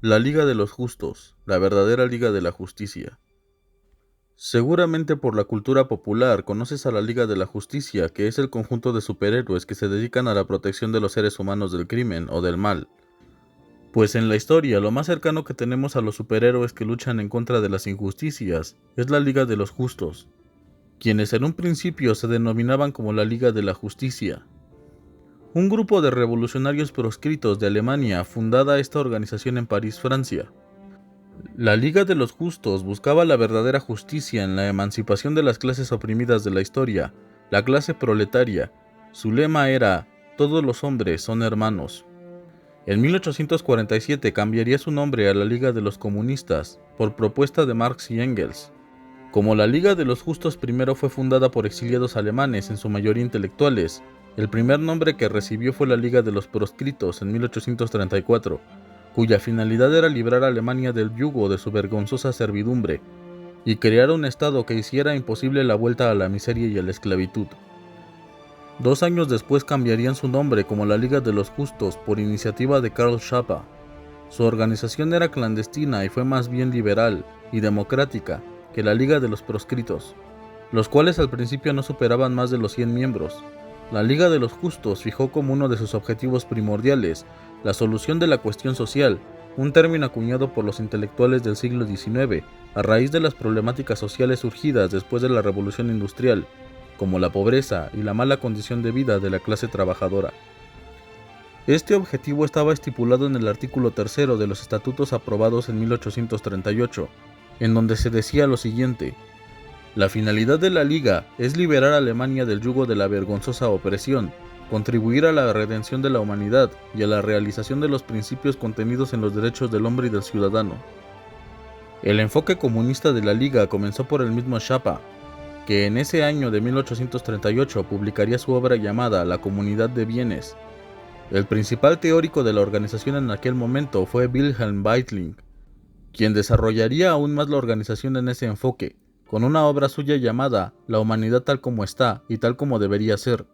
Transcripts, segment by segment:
La Liga de los Justos, la verdadera Liga de la Justicia. Seguramente por la cultura popular conoces a la Liga de la Justicia, que es el conjunto de superhéroes que se dedican a la protección de los seres humanos del crimen o del mal. Pues en la historia, lo más cercano que tenemos a los superhéroes que luchan en contra de las injusticias es la Liga de los Justos, quienes en un principio se denominaban como la Liga de la Justicia. Un grupo de revolucionarios proscritos de Alemania fundada esta organización en París, Francia. La Liga de los Justos buscaba la verdadera justicia en la emancipación de las clases oprimidas de la historia, la clase proletaria. Su lema era: todos los hombres son hermanos. En 1847 cambiaría su nombre a la Liga de los Comunistas, por propuesta de Marx y Engels. Como la Liga de los Justos primero fue fundada por exiliados alemanes, en su mayoría intelectuales, el primer nombre que recibió fue la Liga de los Proscritos en 1834, cuya finalidad era librar a Alemania del yugo de su vergonzosa servidumbre y crear un Estado que hiciera imposible la vuelta a la miseria y a la esclavitud. 2 años después cambiarían su nombre como la Liga de los Justos por iniciativa de Karl Schapper. Su organización era clandestina y fue más bien liberal y democrática que la Liga de los Proscritos, los cuales al principio no superaban más de los 100 miembros. La Liga de los Justos fijó como uno de sus objetivos primordiales la solución de la cuestión social, un término acuñado por los intelectuales del siglo XIX a raíz de las problemáticas sociales surgidas después de la Revolución Industrial, como la pobreza y la mala condición de vida de la clase trabajadora. Este objetivo estaba estipulado en el artículo 3 de los estatutos aprobados en 1838, en donde se decía lo siguiente: la finalidad de la Liga es liberar a Alemania del yugo de la vergonzosa opresión, contribuir a la redención de la humanidad y a la realización de los principios contenidos en los derechos del hombre y del ciudadano. El enfoque comunista de la Liga comenzó por el mismo Schapper, que en ese año de 1838 publicaría su obra llamada La Comunidad de Bienes. El principal teórico de la organización en aquel momento fue Wilhelm Weitling, quien desarrollaría aún más la organización en ese enfoque, con una obra suya llamada La humanidad tal como está y tal como debería ser.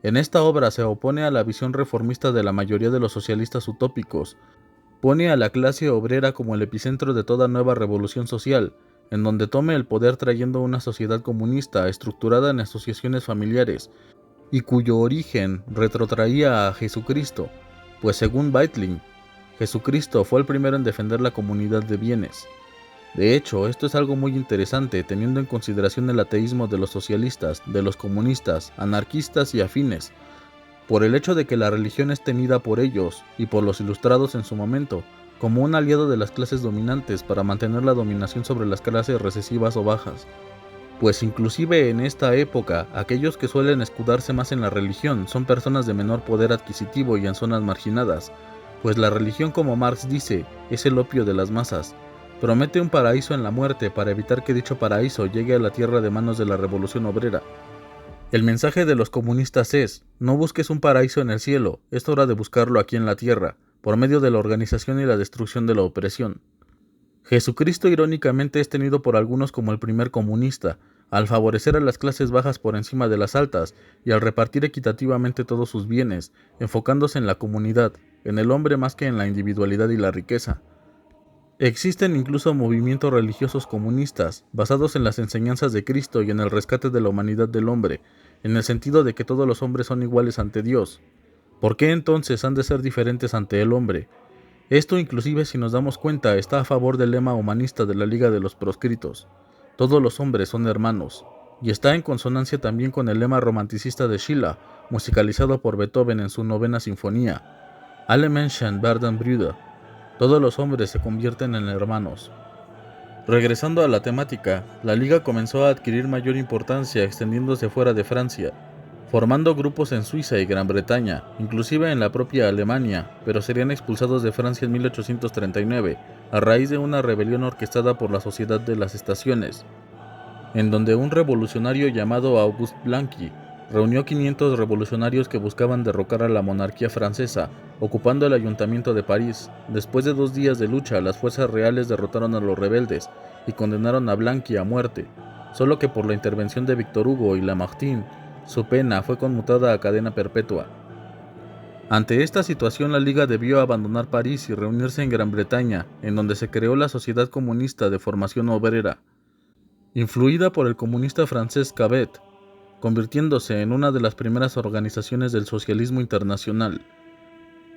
En esta obra se opone a la visión reformista de la mayoría de los socialistas utópicos, pone a la clase obrera como el epicentro de toda nueva revolución social, en donde tome el poder trayendo una sociedad comunista estructurada en asociaciones familiares, y cuyo origen retrotraía a Jesucristo, pues según Weitling, Jesucristo fue el primero en defender la comunidad de bienes. De hecho, esto es algo muy interesante teniendo en consideración el ateísmo de los socialistas, de los comunistas, anarquistas y afines, por el hecho de que la religión es tenida por ellos y por los ilustrados en su momento como un aliado de las clases dominantes para mantener la dominación sobre las clases recesivas o bajas. Pues inclusive en esta época, aquellos que suelen escudarse más en la religión son personas de menor poder adquisitivo y en zonas marginadas, pues la religión, como Marx dice, es el opio de las masas. Promete un paraíso en la muerte para evitar que dicho paraíso llegue a la tierra de manos de la revolución obrera. El mensaje de los comunistas es: no busques un paraíso en el cielo, es hora de buscarlo aquí en la tierra, por medio de la organización y la destrucción de la opresión. Jesucristo irónicamente es tenido por algunos como el primer comunista, al favorecer a las clases bajas por encima de las altas y al repartir equitativamente todos sus bienes, enfocándose en la comunidad, en el hombre más que en la individualidad y la riqueza. Existen incluso movimientos religiosos comunistas, basados en las enseñanzas de Cristo y en el rescate de la humanidad del hombre, en el sentido de que todos los hombres son iguales ante Dios. ¿Por qué entonces han de ser diferentes ante el hombre? Esto, inclusive si nos damos cuenta, está a favor del lema humanista de la Liga de los Proscritos: todos los hombres son hermanos, y está en consonancia también con el lema romanticista de Schiller, musicalizado por Beethoven en su novena sinfonía: Alle Menschen werden Brüder, todos los hombres se convierten en hermanos. Regresando a la temática, la Liga comenzó a adquirir mayor importancia extendiéndose fuera de Francia, formando grupos en Suiza y Gran Bretaña, inclusive en la propia Alemania, pero serían expulsados de Francia en 1839, a raíz de una rebelión orquestada por la Sociedad de las Estaciones, en donde un revolucionario llamado Auguste Blanqui reunió 500 revolucionarios que buscaban derrocar a la monarquía francesa, ocupando el ayuntamiento de París. Después de 2 días de lucha, las fuerzas reales derrotaron a los rebeldes y condenaron a Blanqui a muerte, solo que por la intervención de Víctor Hugo y Lamartine, su pena fue conmutada a cadena perpetua. Ante esta situación, la Liga debió abandonar París y reunirse en Gran Bretaña, en donde se creó la Sociedad Comunista de Formación Obrera, influida por el comunista francés Cabet, convirtiéndose en una de las primeras organizaciones del socialismo internacional.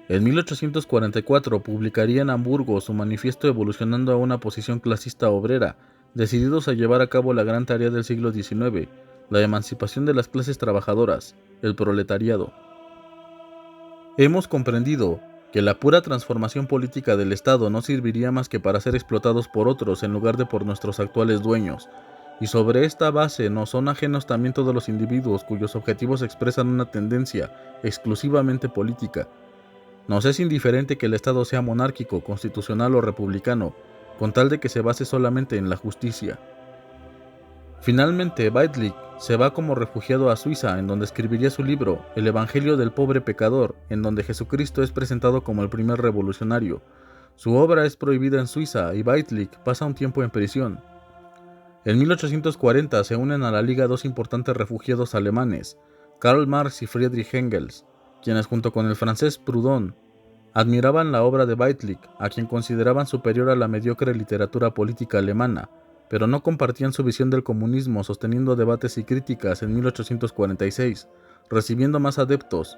En 1844 publicaría en Hamburgo su manifiesto evolucionando a una posición clasista obrera, decididos a llevar a cabo la gran tarea del siglo XIX, la emancipación de las clases trabajadoras, el proletariado. Hemos comprendido que la pura transformación política del Estado no serviría más que para ser explotados por otros en lugar de por nuestros actuales dueños, y sobre esta base nos son ajenos también todos los individuos cuyos objetivos expresan una tendencia exclusivamente política. Nos es indiferente que el Estado sea monárquico, constitucional o republicano, con tal de que se base solamente en la justicia. Finalmente, Weidlich se va como refugiado a Suiza, en donde escribiría su libro, El Evangelio del Pobre Pecador, en donde Jesucristo es presentado como el primer revolucionario. Su obra es prohibida en Suiza y Weidlich pasa un tiempo en prisión. En 1840 se unen a la Liga dos importantes refugiados alemanes, Karl Marx y Friedrich Engels, quienes junto con el francés Proudhon admiraban la obra de Weidlich, a quien consideraban superior a la mediocre literatura política alemana, pero no compartían su visión del comunismo, sosteniendo debates y críticas en 1846, recibiendo más adeptos,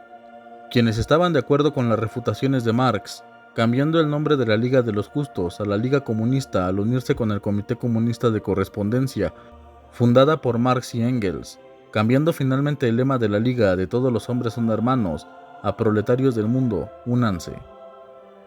quienes estaban de acuerdo con las refutaciones de Marx, cambiando el nombre de la Liga de los Justos a la Liga Comunista al unirse con el Comité Comunista de Correspondencia, fundada por Marx y Engels, cambiando finalmente el lema de la Liga de todos los hombres son hermanos, a proletarios del mundo, únanse.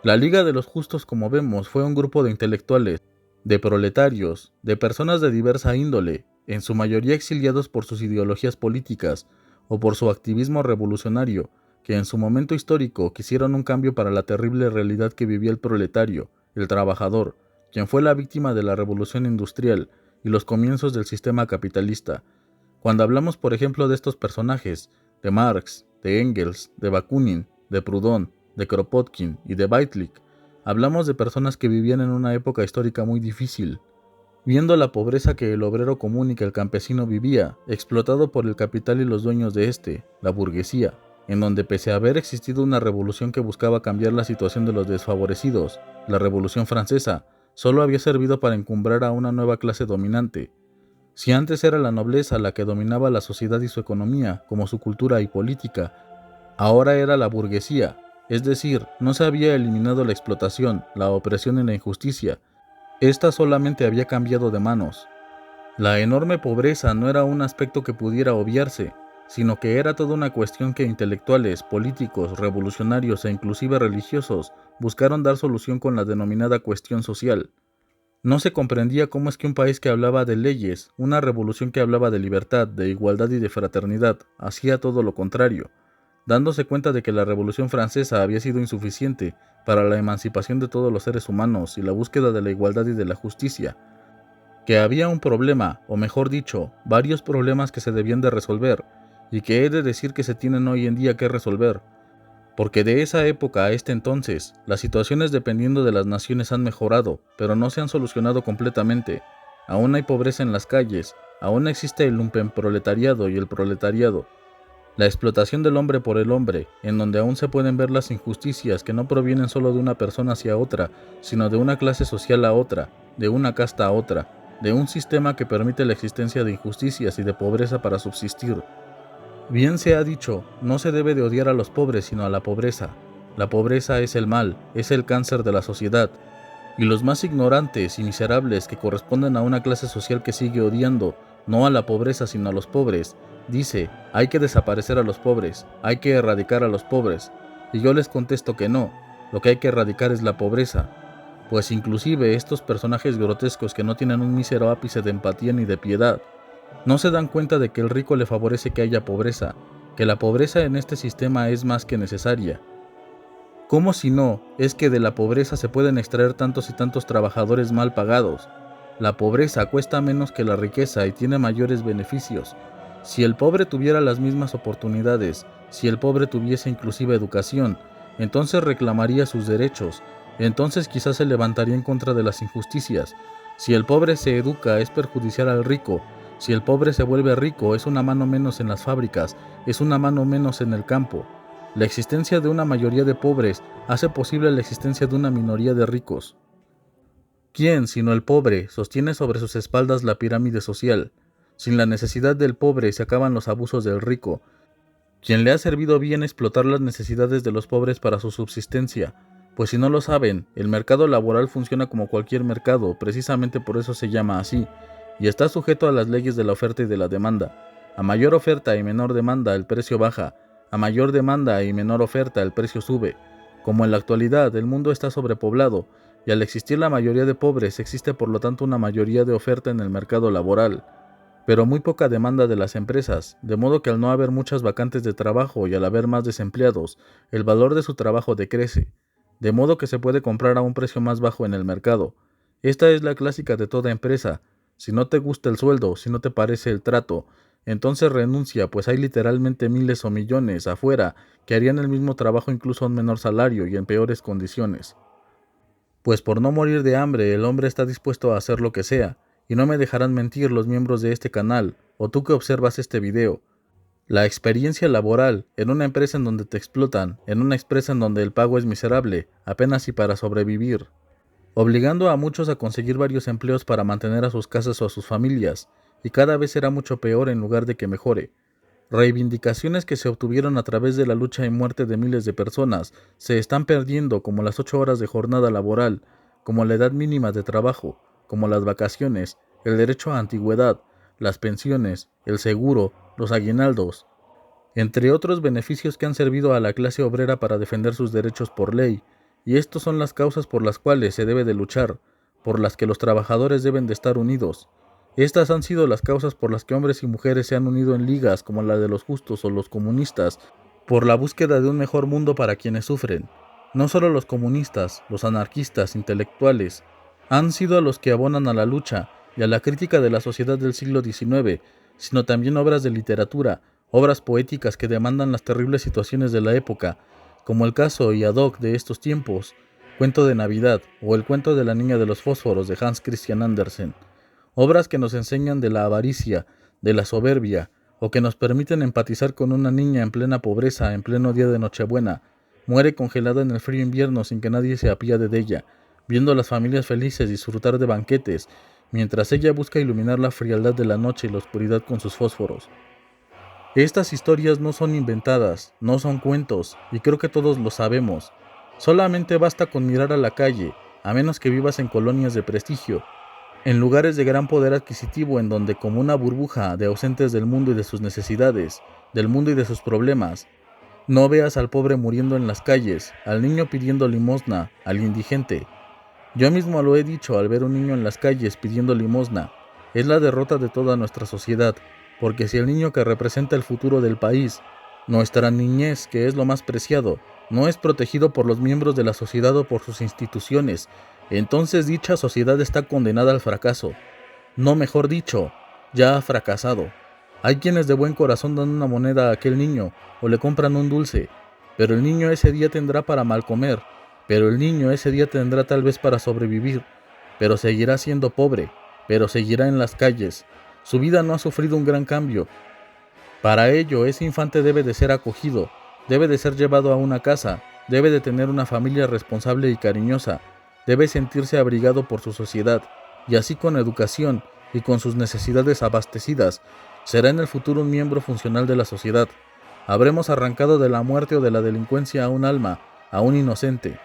La Liga de los Justos, como vemos, fue un grupo de intelectuales, de proletarios, de personas de diversa índole, en su mayoría exiliados por sus ideologías políticas o por su activismo revolucionario, que en su momento histórico quisieron un cambio para la terrible realidad que vivía el proletario, el trabajador, quien fue la víctima de la revolución industrial y los comienzos del sistema capitalista. Cuando hablamos, por ejemplo, de estos personajes, de Marx, de Engels, de Bakunin, de Proudhon, de Kropotkin y de Weidlich, hablamos de personas que vivían en una época histórica muy difícil, viendo la pobreza que el obrero común y que el campesino vivía, explotado por el capital y los dueños de este, la burguesía, en donde pese a haber existido una revolución que buscaba cambiar la situación de los desfavorecidos, la Revolución Francesa, solo había servido para encumbrar a una nueva clase dominante. Si antes era la nobleza la que dominaba la sociedad y su economía, como su cultura y política, ahora era la burguesía, es decir, no se había eliminado la explotación, la opresión y la injusticia, esta solamente había cambiado de manos. La enorme pobreza no era un aspecto que pudiera obviarse, sino que era toda una cuestión que intelectuales, políticos, revolucionarios e inclusive religiosos buscaron dar solución con la denominada cuestión social. No se comprendía cómo es que un país que hablaba de leyes, una revolución que hablaba de libertad, de igualdad y de fraternidad, hacía todo lo contrario, dándose cuenta de que la Revolución Francesa había sido insuficiente para la emancipación de todos los seres humanos y la búsqueda de la igualdad y de la justicia, que había un problema, o mejor dicho, varios problemas que se debían de resolver, y que he de decir que se tienen hoy en día que resolver, porque de esa época a este entonces, las situaciones dependiendo de las naciones han mejorado, pero no se han solucionado completamente. Aún hay pobreza en las calles, aún existe el lumpenproletariado y el proletariado, la explotación del hombre por el hombre, en donde aún se pueden ver las injusticias que no provienen solo de una persona hacia otra, sino de una clase social a otra, de una casta a otra, de un sistema que permite la existencia de injusticias y de pobreza para subsistir. Bien se ha dicho, no se debe de odiar a los pobres sino a la pobreza. La pobreza es el mal, es el cáncer de la sociedad, y los más ignorantes y miserables que corresponden a una clase social que sigue odiando, no a la pobreza sino a los pobres, dice, hay que desaparecer a los pobres, hay que erradicar a los pobres, y yo les contesto que no, lo que hay que erradicar es la pobreza, pues inclusive estos personajes grotescos que no tienen un mísero ápice de empatía ni de piedad, no se dan cuenta de que el rico le favorece que haya pobreza, que la pobreza en este sistema es más que necesaria. ¿Cómo si no es que de la pobreza se pueden extraer tantos y tantos trabajadores mal pagados? La pobreza cuesta menos que la riqueza y tiene mayores beneficios. Si el pobre tuviera las mismas oportunidades, si el pobre tuviese inclusive educación, entonces reclamaría sus derechos, entonces quizás se levantaría en contra de las injusticias. Si el pobre se educa es perjudicial al rico, si el pobre se vuelve rico es una mano menos en las fábricas, es una mano menos en el campo. La existencia de una mayoría de pobres hace posible la existencia de una minoría de ricos. ¿Quién, sino el pobre, sostiene sobre sus espaldas la pirámide social? Sin la necesidad del pobre se acaban los abusos del rico. ¿Quién le ha servido bien explotar las necesidades de los pobres para su subsistencia? Pues si no lo saben, el mercado laboral funciona como cualquier mercado, precisamente por eso se llama así, y está sujeto a las leyes de la oferta y de la demanda. A mayor oferta y menor demanda, el precio baja. A mayor demanda y menor oferta, el precio sube. Como en la actualidad el mundo está sobrepoblado, y al existir la mayoría de pobres, existe por lo tanto una mayoría de oferta en el mercado laboral, pero muy poca demanda de las empresas, de modo que al no haber muchas vacantes de trabajo y al haber más desempleados, el valor de su trabajo decrece, de modo que se puede comprar a un precio más bajo en el mercado. Esta es la clásica de toda empresa. Si no te gusta el sueldo, si no te parece el trato, entonces renuncia, pues hay literalmente miles o millones afuera que harían el mismo trabajo incluso a un menor salario y en peores condiciones. Pues por no morir de hambre el hombre está dispuesto a hacer lo que sea, y no me dejarán mentir los miembros de este canal, o tú que observas este video. La experiencia laboral en una empresa en donde te explotan, en una empresa en donde el pago es miserable, apenas y para sobrevivir, obligando a muchos a conseguir varios empleos para mantener a sus casas o a sus familias, y cada vez será mucho peor en lugar de que mejore. Reivindicaciones que se obtuvieron a través de la lucha y muerte de miles de personas se están perdiendo, como las 8 horas de jornada laboral, como la edad mínima de trabajo, como las vacaciones, el derecho a antigüedad, las pensiones, el seguro, los aguinaldos, entre otros beneficios que han servido a la clase obrera para defender sus derechos por ley, y estos son las causas por las cuales se debe de luchar, por las que los trabajadores deben de estar unidos. Estas han sido las causas por las que hombres y mujeres se han unido en ligas como la de los justos o los comunistas, por la búsqueda de un mejor mundo para quienes sufren. No solo los comunistas, los anarquistas, intelectuales, han sido los que abonan a la lucha y a la crítica de la sociedad del siglo XIX, sino también obras de literatura, obras poéticas que demandan las terribles situaciones de la época, como el caso y ad hoc de estos tiempos, Cuento de Navidad o El cuento de la niña de los fósforos de Hans Christian Andersen, obras que nos enseñan de la avaricia, de la soberbia, o que nos permiten empatizar con una niña en plena pobreza, en pleno día de Nochebuena, muere congelada en el frío invierno sin que nadie se apiade de ella, viendo a las familias felices disfrutar de banquetes, mientras ella busca iluminar la frialdad de la noche y la oscuridad con sus fósforos. Estas historias no son inventadas, no son cuentos, y creo que todos lo sabemos. Solamente basta con mirar a la calle, a menos que vivas en colonias de prestigio, en lugares de gran poder adquisitivo en donde, como una burbuja de ausentes del mundo y de sus necesidades, del mundo y de sus problemas, no veas al pobre muriendo en las calles, al niño pidiendo limosna, al indigente. Yo mismo lo he dicho al ver un niño en las calles pidiendo limosna. Es la derrota de toda nuestra sociedad, porque si el niño que representa el futuro del país, nuestra niñez, que es lo más preciado, no es protegido por los miembros de la sociedad o por sus instituciones, entonces dicha sociedad está condenada al fracaso. No, mejor dicho, ya ha fracasado. Hay quienes de buen corazón dan una moneda a aquel niño o le compran un dulce, pero el niño ese día tendrá para mal comer, pero el niño ese día tendrá tal vez para sobrevivir, pero seguirá siendo pobre, pero seguirá en las calles. Su vida no ha sufrido un gran cambio. Para ello, ese infante debe de ser acogido, debe de ser llevado a una casa, debe de tener una familia responsable y cariñosa, debe sentirse abrigado por su sociedad, y así con educación y con sus necesidades abastecidas, será en el futuro un miembro funcional de la sociedad. Habremos arrancado de la muerte o de la delincuencia a un alma, a un inocente.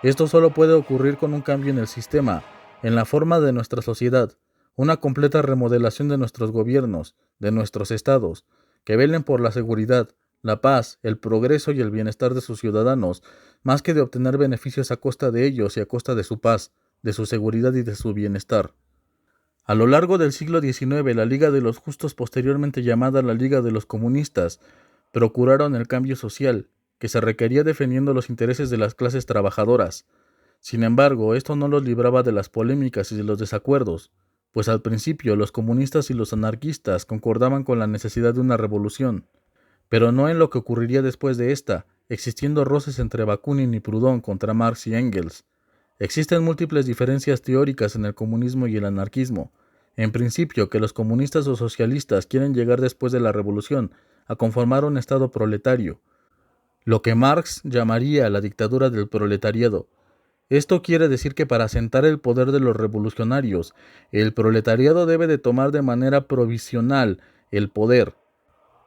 Esto solo puede ocurrir con un cambio en el sistema, en la forma de nuestra sociedad, una completa remodelación de nuestros gobiernos, de nuestros estados, que velen por la seguridad, la paz, el progreso y el bienestar de sus ciudadanos, más que de obtener beneficios a costa de ellos y a costa de su paz, de su seguridad y de su bienestar. A lo largo del siglo XIX, la Liga de los Justos, posteriormente llamada la Liga de los Comunistas, procuraron el cambio social, que se requería defendiendo los intereses de las clases trabajadoras. Sin embargo, esto no los libraba de las polémicas y de los desacuerdos, pues al principio los comunistas y los anarquistas concordaban con la necesidad de una revolución, pero no en lo que ocurriría después de esta, existiendo roces entre Bakunin y Proudhon contra Marx y Engels. Existen múltiples diferencias teóricas en el comunismo y el anarquismo. En principio, que los comunistas o socialistas quieren llegar después de la revolución a conformar un estado proletario. lo que Marx llamaría la dictadura del proletariado. Esto quiere decir que para asentar el poder de los revolucionarios, el proletariado debe de tomar de manera provisional el poder.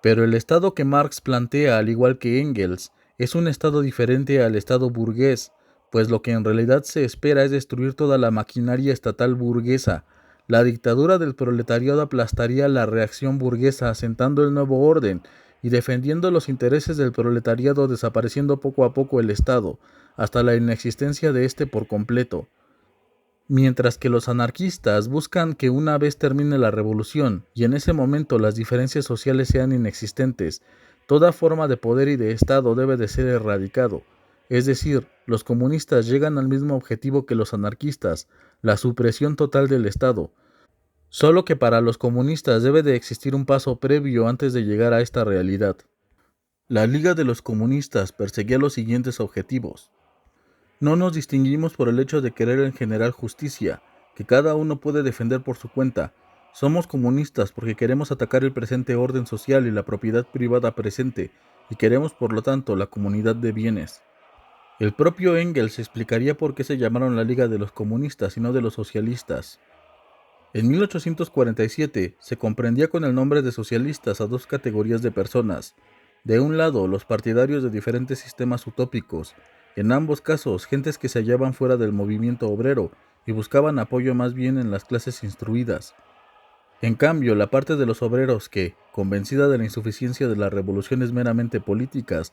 Pero el Estado que Marx plantea, al igual que Engels, es un Estado diferente al Estado burgués, pues lo que en realidad se espera es destruir toda la maquinaria estatal burguesa. La dictadura del proletariado aplastaría la reacción burguesa, asentando el nuevo orden y defendiendo los intereses del proletariado, desapareciendo poco a poco el Estado, hasta la inexistencia de éste por completo. Mientras que los anarquistas buscan que una vez termine la revolución y en ese momento las diferencias sociales sean inexistentes, toda forma de poder y de Estado debe de ser erradicado. Es decir, los comunistas llegan al mismo objetivo que los anarquistas, la supresión total del Estado. Solo que para los comunistas debe de existir un paso previo antes de llegar a esta realidad. La Liga de los Comunistas perseguía los siguientes objetivos. No nos distinguimos por el hecho de querer en general justicia, que cada uno puede defender por su cuenta. Somos comunistas porque queremos atacar el presente orden social y la propiedad privada presente, y queremos por lo tanto la comunidad de bienes. El propio Engels explicaría por qué se llamaron la Liga de los Comunistas y no de los socialistas. En 1847 se comprendía con el nombre de socialistas a dos categorías de personas. De un lado, los partidarios de diferentes sistemas utópicos, en ambos casos gentes que se hallaban fuera del movimiento obrero y buscaban apoyo más bien en las clases instruidas. En cambio, la parte de los obreros que, convencida de la insuficiencia de las revoluciones meramente políticas,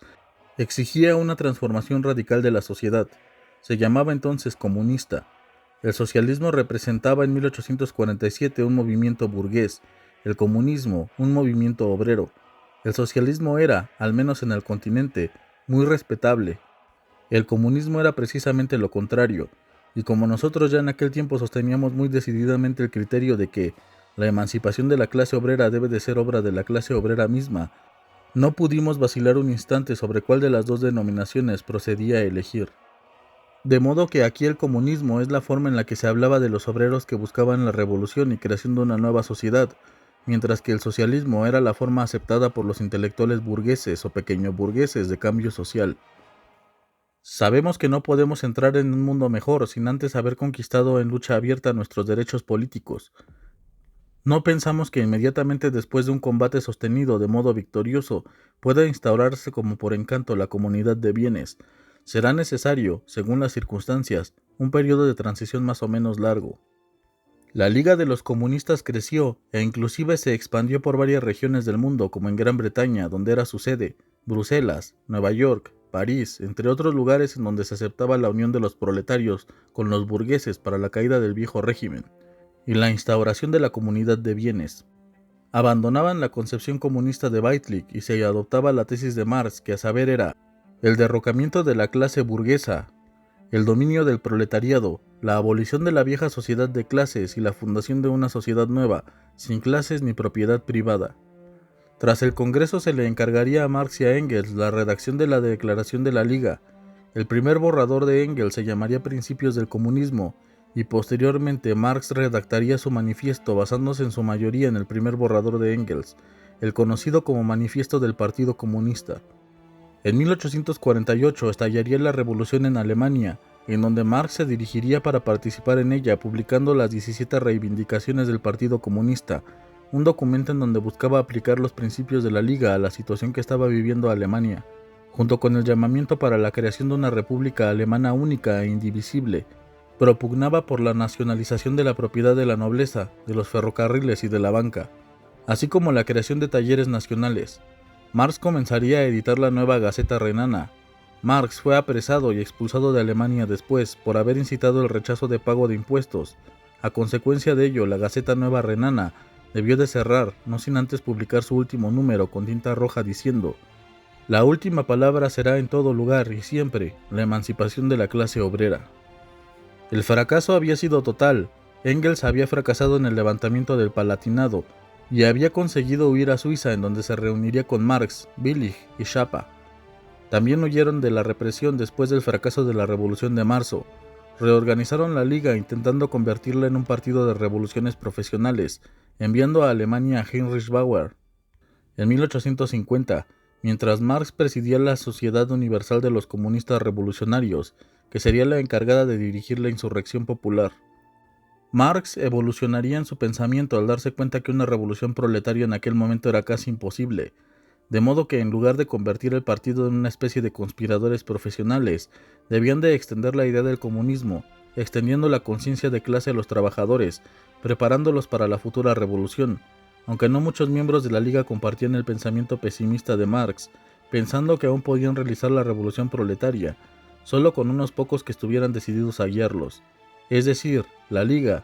exigía una transformación radical de la sociedad, se llamaba entonces comunista. El socialismo representaba en 1847 un movimiento burgués, el comunismo un movimiento obrero. El socialismo era, al menos en el continente, muy respetable. El comunismo era precisamente lo contrario, y como nosotros ya en aquel tiempo sosteníamos muy decididamente el criterio de que la emancipación de la clase obrera debe de ser obra de la clase obrera misma, no pudimos vacilar un instante sobre cuál de las dos denominaciones procedía a elegir. De modo que aquí el comunismo es la forma en la que se hablaba de los obreros que buscaban la revolución y creación de una nueva sociedad, mientras que el socialismo era la forma aceptada por los intelectuales burgueses o pequeño burgueses de cambio social. Sabemos que no podemos entrar en un mundo mejor sin antes haber conquistado en lucha abierta nuestros derechos políticos. No pensamos que inmediatamente después de un combate sostenido de modo victorioso pueda instaurarse como por encanto la comunidad de bienes. Será necesario, según las circunstancias, un periodo de transición más o menos largo. La Liga de los Comunistas creció e inclusive se expandió por varias regiones del mundo, como en Gran Bretaña, donde era su sede, Bruselas, Nueva York, París, entre otros lugares en donde se aceptaba la unión de los proletarios con los burgueses para la caída del viejo régimen y la instauración de la comunidad de bienes. Abandonaban la concepción comunista de Weitlich y se adoptaba la tesis de Marx, que a saber era el derrocamiento de la clase burguesa, el dominio del proletariado, la abolición de la vieja sociedad de clases y la fundación de una sociedad nueva, sin clases ni propiedad privada. Tras el Congreso se le encargaría a Marx y a Engels la redacción de la Declaración de la Liga. El primer borrador de Engels se llamaría Principios del Comunismo, y posteriormente Marx redactaría su manifiesto basándose en su mayoría en el primer borrador de Engels, el conocido como Manifiesto del Partido Comunista. En 1848 estallaría la revolución en Alemania, en donde Marx se dirigiría para participar en ella, publicando las 17 reivindicaciones del Partido Comunista, un documento en donde buscaba aplicar los principios de la Liga a la situación que estaba viviendo Alemania, junto con el llamamiento para la creación de una república alemana única e indivisible. Propugnaba por la nacionalización de la propiedad de la nobleza, de los ferrocarriles y de la banca, así como la creación de talleres nacionales. Marx comenzaría a editar la nueva Gaceta Renana. Marx fue apresado y expulsado de Alemania después por haber incitado el rechazo de pago de impuestos. A consecuencia de ello, la Gaceta Nueva Renana debió de cerrar, no sin antes publicar su último número con tinta roja diciendo: «La última palabra será en todo lugar y siempre la emancipación de la clase obrera». El fracaso había sido total. Engels había fracasado en el levantamiento del Palatinado y había conseguido huir a Suiza, en donde se reuniría con Marx, Willich y Schiappa. También huyeron de la represión después del fracaso de la Revolución de Marzo. Reorganizaron la Liga intentando convertirla en un partido de revoluciones profesionales, enviando a Alemania a Heinrich Bauer. En 1850, mientras Marx presidía la Sociedad Universal de los Comunistas Revolucionarios, que sería la encargada de dirigir la insurrección popular. Marx evolucionaría en su pensamiento al darse cuenta que una revolución proletaria en aquel momento era casi imposible, de modo que en lugar de convertir el partido en una especie de conspiradores profesionales, debían de extender la idea del comunismo, extendiendo la conciencia de clase a los trabajadores, preparándolos para la futura revolución, aunque no muchos miembros de la Liga compartían el pensamiento pesimista de Marx, pensando que aún podían realizar la revolución proletaria, solo con unos pocos que estuvieran decididos a guiarlos, es decir, la Liga.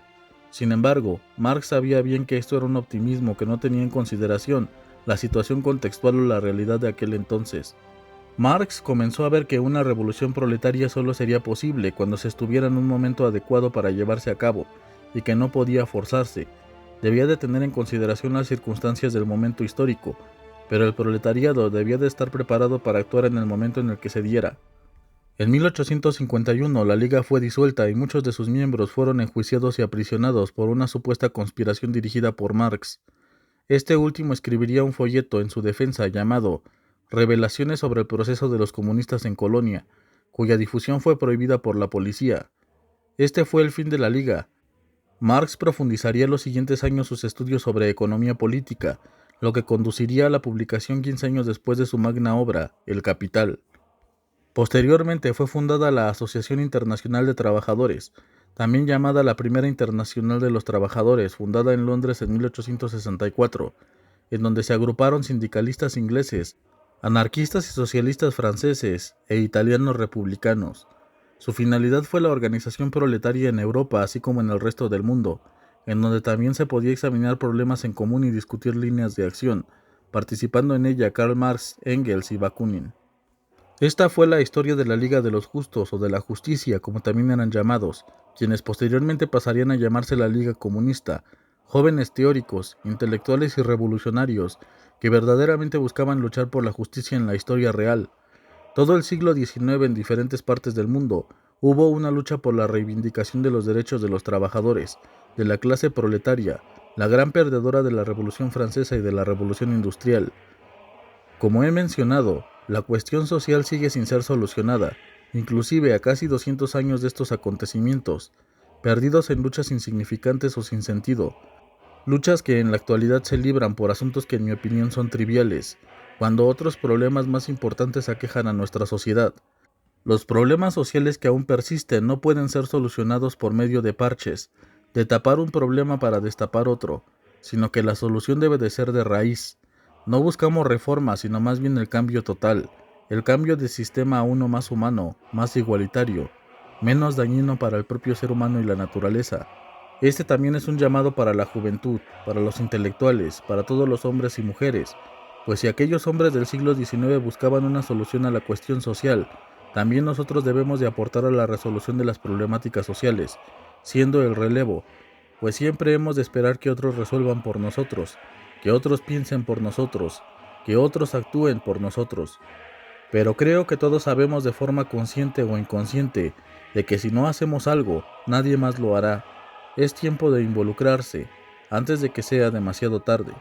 Sin embargo, Marx sabía bien que esto era un optimismo que no tenía en consideración la situación contextual o la realidad de aquel entonces. Marx comenzó a ver que una revolución proletaria solo sería posible cuando se estuviera en un momento adecuado para llevarse a cabo, y que no podía forzarse. Debía de tener en consideración las circunstancias del momento histórico, pero el proletariado debía de estar preparado para actuar en el momento en el que se diera. En 1851 la Liga fue disuelta y muchos de sus miembros fueron enjuiciados y aprisionados por una supuesta conspiración dirigida por Marx. Este último escribiría un folleto en su defensa llamado Revelaciones sobre el proceso de los comunistas en Colonia, cuya difusión fue prohibida por la policía. Este fue el fin de la Liga. Marx profundizaría en los siguientes años sus estudios sobre economía política, lo que conduciría a la publicación 15 años después de su magna obra, El Capital. Posteriormente fue fundada la Asociación Internacional de Trabajadores, también llamada la Primera Internacional de los Trabajadores, fundada en Londres en 1864, en donde se agruparon sindicalistas ingleses, anarquistas y socialistas franceses e italianos republicanos. Su finalidad fue la organización proletaria en Europa, así como en el resto del mundo, en donde también se podía examinar problemas en común y discutir líneas de acción, participando en ella Karl Marx, Engels y Bakunin. Esta fue la historia de la Liga de los Justos o de la Justicia, como también eran llamados, quienes posteriormente pasarían a llamarse la Liga Comunista, jóvenes teóricos, intelectuales y revolucionarios que verdaderamente buscaban luchar por la justicia en la historia real. Todo el siglo XIX en diferentes partes del mundo hubo una lucha por la reivindicación de los derechos de los trabajadores, de la clase proletaria, la gran perdedora de la Revolución Francesa y de la Revolución Industrial. Como he mencionado, la cuestión social sigue sin ser solucionada, inclusive a casi 200 años de estos acontecimientos, perdidos en luchas insignificantes o sin sentido, luchas que en la actualidad se libran por asuntos que en mi opinión son triviales, cuando otros problemas más importantes aquejan a nuestra sociedad. Los problemas sociales que aún persisten no pueden ser solucionados por medio de parches, de tapar un problema para destapar otro, sino que la solución debe de ser de raíz. No buscamos reformas, sino más bien el cambio total, el cambio de sistema a uno más humano, más igualitario, menos dañino para el propio ser humano y la naturaleza. Este también es un llamado para la juventud, para los intelectuales, para todos los hombres y mujeres, pues si aquellos hombres del siglo XIX buscaban una solución a la cuestión social, también nosotros debemos de aportar a la resolución de las problemáticas sociales, siendo el relevo, pues siempre hemos de esperar que otros resuelvan por nosotros, que otros piensen por nosotros, que otros actúen por nosotros. Pero creo que todos sabemos de forma consciente o inconsciente de que si no hacemos algo, nadie más lo hará. Es tiempo de involucrarse, antes de que sea demasiado tarde.